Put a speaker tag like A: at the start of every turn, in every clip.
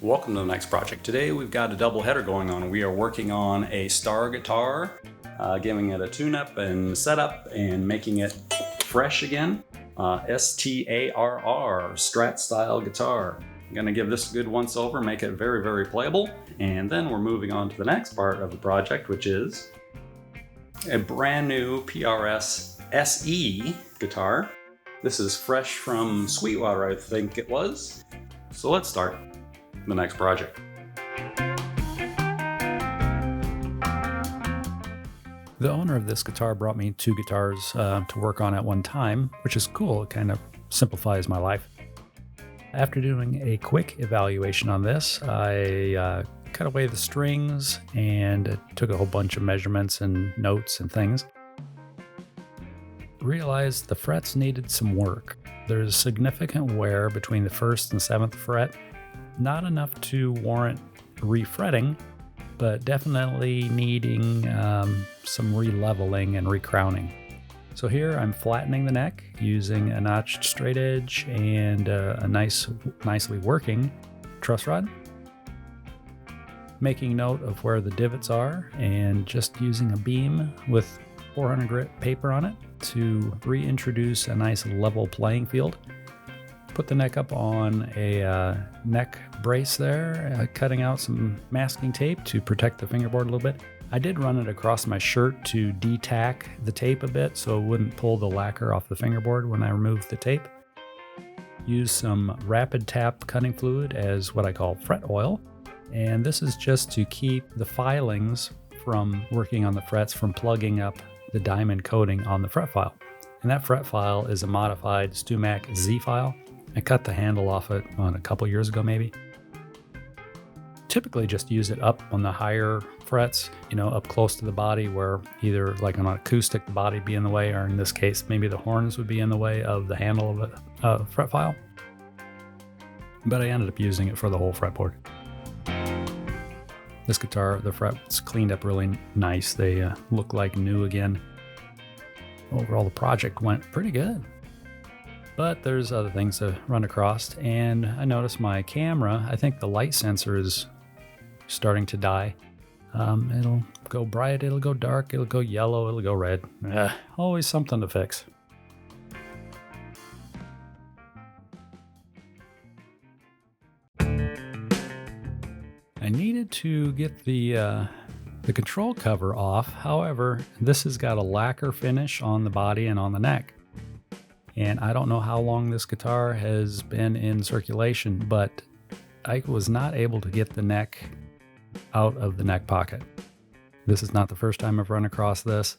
A: Welcome to the next project. Today we've got a double header going on. We are working on a Starr Guitar, giving it a tune-up and setup and making it fresh again. Starr, Strat style guitar. I'm going to give this a good once over, make it very, very playable, and then we're moving on to the next part of the project, which is a brand new PRS SE guitar. This is fresh from Sweetwater, I think it was. So let's start the next project.
B: The owner of this guitar brought me two guitars to work on at one time, which is cool. It kind of simplifies my life. After doing a quick evaluation on this, I cut away the strings and took a whole bunch of measurements and notes and things. Realized the frets needed some work. There's significant wear between the 1st and 7th fret. Not enough to warrant refretting, but definitely needing some re-leveling and recrowning. So here I'm flattening the neck using a notched straight edge and a nicely working truss rod. Making note of where the divots are and just using a beam with 400 grit paper on it to reintroduce a nice level playing field. Put the neck up on a neck brace there, cutting out some masking tape to protect the fingerboard a little bit. I did run it across my shirt to de-tack the tape a bit so it wouldn't pull the lacquer off the fingerboard when I removed the tape. Use some rapid tap cutting fluid as what I call fret oil. And this is just to keep the filings from working on the frets from plugging up the diamond coating on the fret file. And that fret file is a modified StewMac Z file. I cut the handle off it a couple years ago maybe. Typically just use it up on the higher frets, up close to the body where either like an acoustic the body be in the way, or in this case maybe the horns would be in the way of the handle of a fret file. But I ended up using it for the whole fretboard. This guitar, the frets cleaned up really nice. They look like new again. Overall the project went pretty good. But there's other things to run across, and I noticed my camera, I think the light sensor is starting to die. It'll go bright, it'll go dark, it'll go yellow, it'll go red. Always something to fix. I needed to get the control cover off. However, this has got a lacquer finish on the body and on the neck. And I don't know how long this guitar has been in circulation, but I was not able to get the neck out of the neck pocket. This is not the first time I've run across this,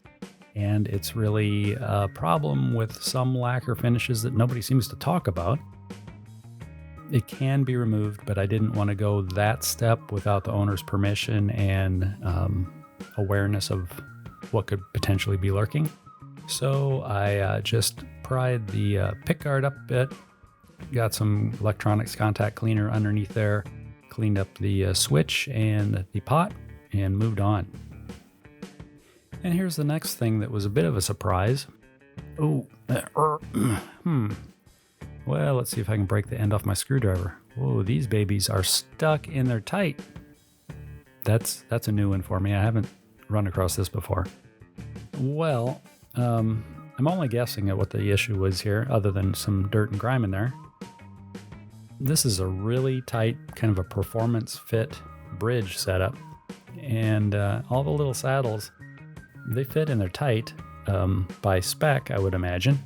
B: and it's really a problem with some lacquer finishes that nobody seems to talk about. It can be removed, but I didn't want to go that step without the owner's permission and awareness of what could potentially be lurking. So I just pried the pickguard up a bit, got some electronics contact cleaner underneath there, cleaned up the switch and the pot, and moved on. And here's the next thing that was a bit of a surprise. Well, let's see if I can break the end off my screwdriver. Whoa, these babies are stuck in there tight. That's a new one for me. I haven't run across this before. Well, I'm only guessing at what the issue was here, other than some dirt and grime in there. This is a really tight, kind of a performance fit bridge setup. And all the little saddles, they fit in there tight by spec, I would imagine.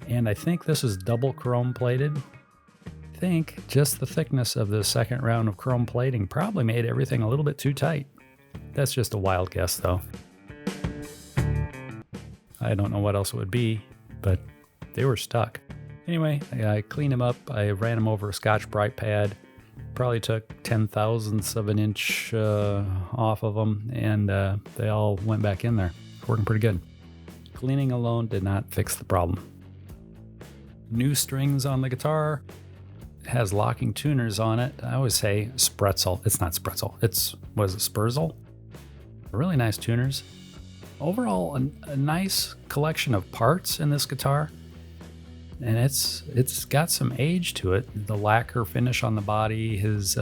B: And I think this is double chrome plated. I think just the thickness of the second round of chrome plating probably made everything a little bit too tight. That's just a wild guess though. I don't know what else it would be, but they were stuck. Anyway, I cleaned them up. I ran them over a Scotch-Brite pad. Probably took 0.010 of an inch off of them, and they all went back in there. Working pretty good. Cleaning alone did not fix the problem. New strings on the guitar. It has locking tuners on it. I always say Spretzel. It's not Spretzel. It's, what is it, Spurzl? Really nice tuners. Overall, a nice collection of parts in this guitar. And it's got some age to it. The lacquer finish on the body has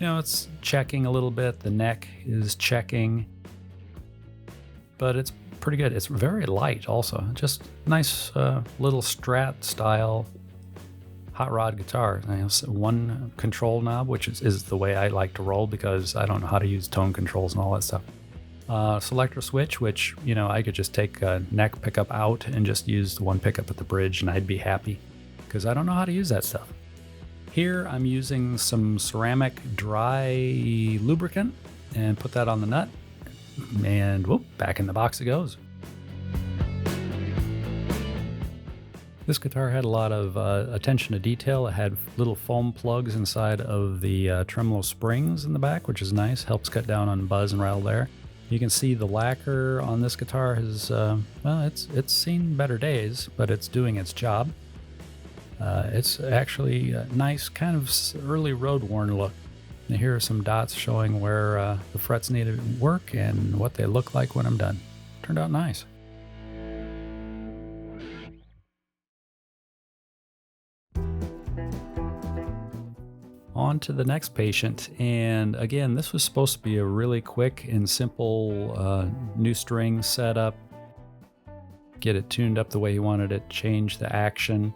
B: It's checking a little bit. The neck is checking, but it's pretty good. It's very light also. Just nice little Strat style hot rod guitar. One control knob, which is the way I like to roll because I don't know how to use tone controls and all that stuff. Selector switch, which, I could just take a neck pickup out and just use the one pickup at the bridge and I'd be happy because I don't know how to use that stuff. Here I'm using some ceramic dry lubricant and put that on the nut and whoop, back in the box it goes. This guitar had a lot of attention to detail. It had little foam plugs inside of the tremolo springs in the back, which is nice. Helps cut down on buzz and rattle there. You can see the lacquer on this guitar has, it's seen better days, but it's doing its job. It's actually a nice, kind of early road-worn look. And here are some dots showing where the frets need to work and what they look like when I'm done. Turned out nice. On to the next patient, and again, this was supposed to be a really quick and simple new string setup. Get it tuned up the way he wanted it, change the action,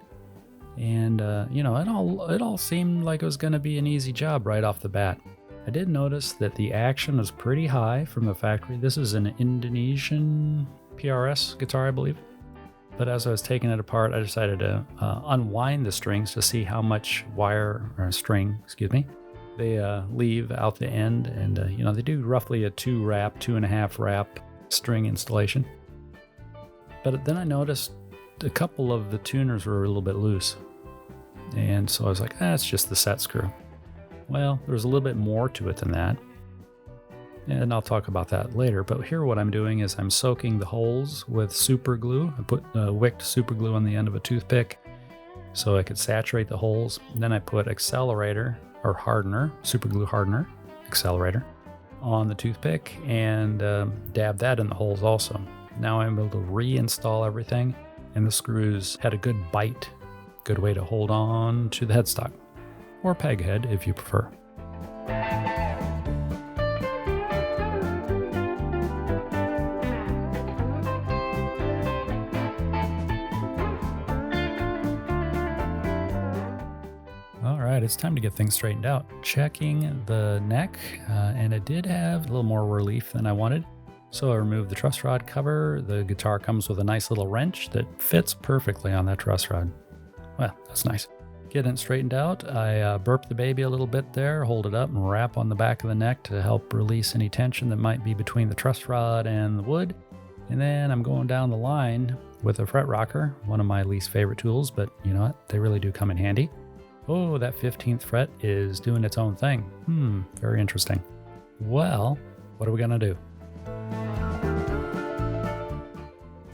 B: and it all seemed like it was going to be an easy job right off the bat. I did notice that the action was pretty high from the factory. This is an Indonesian PRS guitar, I believe. But as I was taking it apart, I decided to unwind the strings to see how much string they leave out the end. And, they do roughly a 2.5 wrap string installation. But then I noticed a couple of the tuners were a little bit loose. And so I was like, it's just the set screw. Well, there's a little bit more to it than that. And I'll talk about that later. But here what I'm doing is I'm soaking the holes with super glue. I put wicked super glue on the end of a toothpick so I could saturate the holes. Then I put accelerator or hardener, super glue hardener, accelerator, on the toothpick and dab that in the holes also. Now I'm able to reinstall everything, and the screws had a good bite. Good way to hold on to the headstock, or peg head if you prefer. It's time to get things straightened out. Checking the neck, and it did have a little more relief than I wanted. So I removed the truss rod cover. The guitar comes with a nice little wrench that fits perfectly on that truss rod. Well, that's nice. Getting it straightened out, I burp the baby a little bit there, hold it up and wrap on the back of the neck to help release any tension that might be between the truss rod and the wood. And then I'm going down the line with a fret rocker, one of my least favorite tools, but you know what? They really do come in handy. Oh, that 15th fret is doing its own thing. Very interesting. Well, what are we going to do?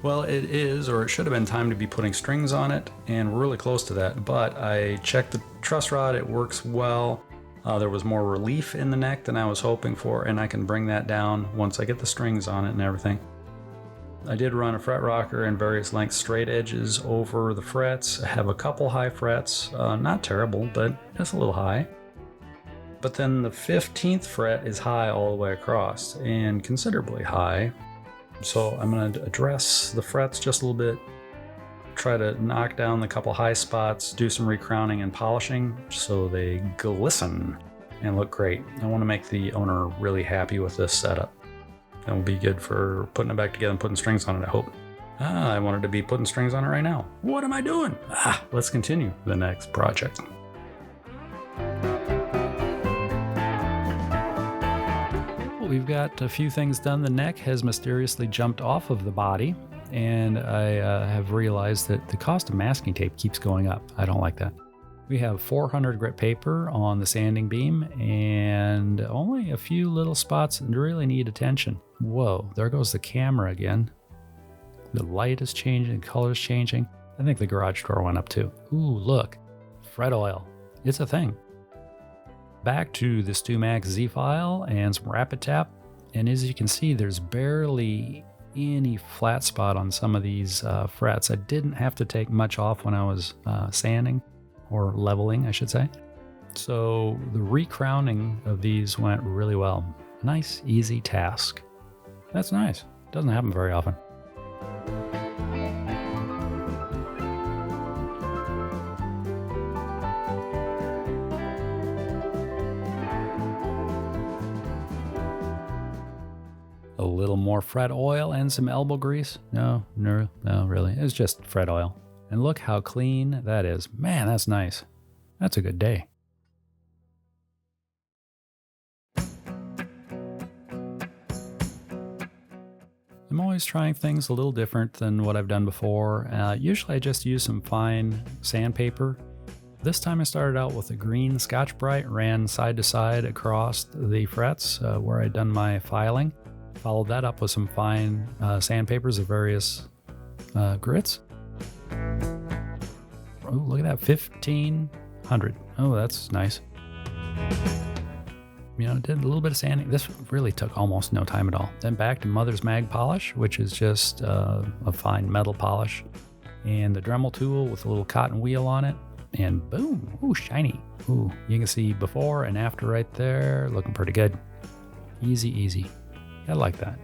B: Well, it is, or it should have been time to be putting strings on it, and we're really close to that. But I checked the truss rod, it works well. There was more relief in the neck than I was hoping for, and I can bring that down once I get the strings on it and everything. I did run a fret rocker in various length straight edges over the frets. I have a couple high frets, not terrible, but just a little high. But then the 15th fret is high all the way across, and considerably high. So I'm going to address the frets just a little bit, try to knock down the couple high spots, do some recrowning and polishing so they glisten and look great. I want to make the owner really happy with this setup. That will be good for putting it back together and putting strings on it, I hope. I wanted to be putting strings on it right now. What am I doing? Let's continue the next project. We've got a few things done. The neck has mysteriously jumped off of the body, and I have realized that the cost of masking tape keeps going up. I don't like that. We have 400 grit paper on the sanding beam and only a few little spots that really need attention. Whoa, there goes the camera again. The light is changing, the color is changing. I think the garage door went up too. Ooh, look, fret oil. It's a thing. Back to the StewMax Z file and some rapid tap. And as you can see, there's barely any flat spot on some of these frets. I didn't have to take much off when I was sanding. Or leveling, I should say. So the recrowning of these went really well. Nice, easy task. That's nice. Doesn't happen very often. A little more fret oil and some elbow grease. No, really. It's just fret oil. And look how clean that is. Man, that's nice. That's a good day. I'm always trying things a little different than what I've done before. Usually I just use some fine sandpaper. This time I started out with a green Scotch-Brite, ran side to side across the frets where I'd done my filing. Followed that up with some fine sandpapers of various grits. Oh, look at that, 1,500. Oh, that's nice. You know, did a little bit of sanding. This really took almost no time at all. Then back to Mother's Mag polish, which is just a fine metal polish. And the Dremel tool with a little cotton wheel on it. And boom, ooh, shiny. Ooh, you can see before and after right there. Looking pretty good. Easy, easy. I like that.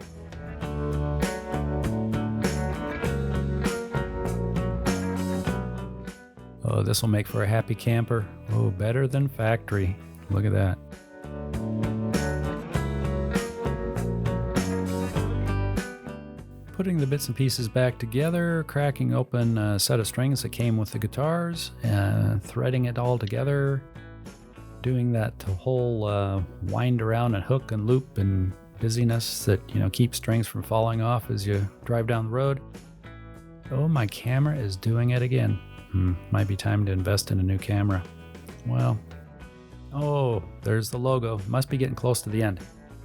B: Oh, this will make for a happy camper. Oh, better than factory. Look at that. Putting the bits and pieces back together, cracking open a set of strings that came with the guitars, and threading it all together, doing that whole wind around and hook and loop and busyness that, you know, keeps strings from falling off as you drive down the road. Oh, my camera is doing it again. Might be time to invest in a new camera. Well, oh, there's the logo. Must be getting close to the end.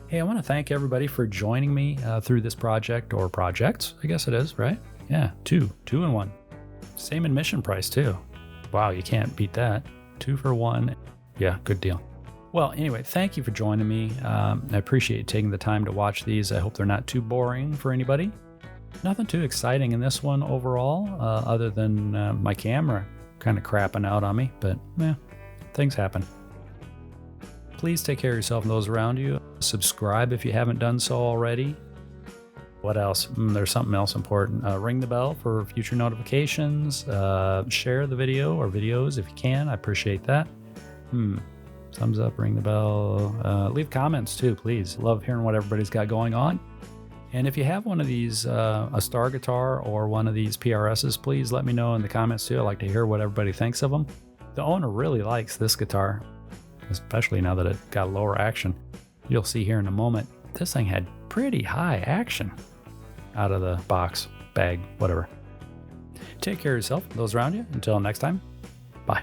B: Hey, I want to thank everybody for joining me through this project, or projects, I guess it is, right? Yeah, two in one. Same admission price too. Wow, you can't beat that. 2 for 1. Yeah, good deal. Well, anyway, thank you for joining me. I appreciate you taking the time to watch these. I hope they're not too boring for anybody. Nothing too exciting in this one overall, other than my camera kind of crapping out on me, but things happen. Please take care of yourself and those around you. Subscribe if you haven't done so already. What else? There's something else important. Ring the bell for future notifications. Share the video or videos if you can. I appreciate that. Thumbs up, ring the bell. Leave comments too, please. Love hearing what everybody's got going on. And if you have one of these, a Starr Guitar or one of these PRSs, please let me know in the comments too. I'd like to hear what everybody thinks of them. The owner really likes this guitar, especially now that it got lower action. You'll see here in a moment, this thing had pretty high action out of the box, bag, whatever. Take care of yourself, those around you. Until next time, bye.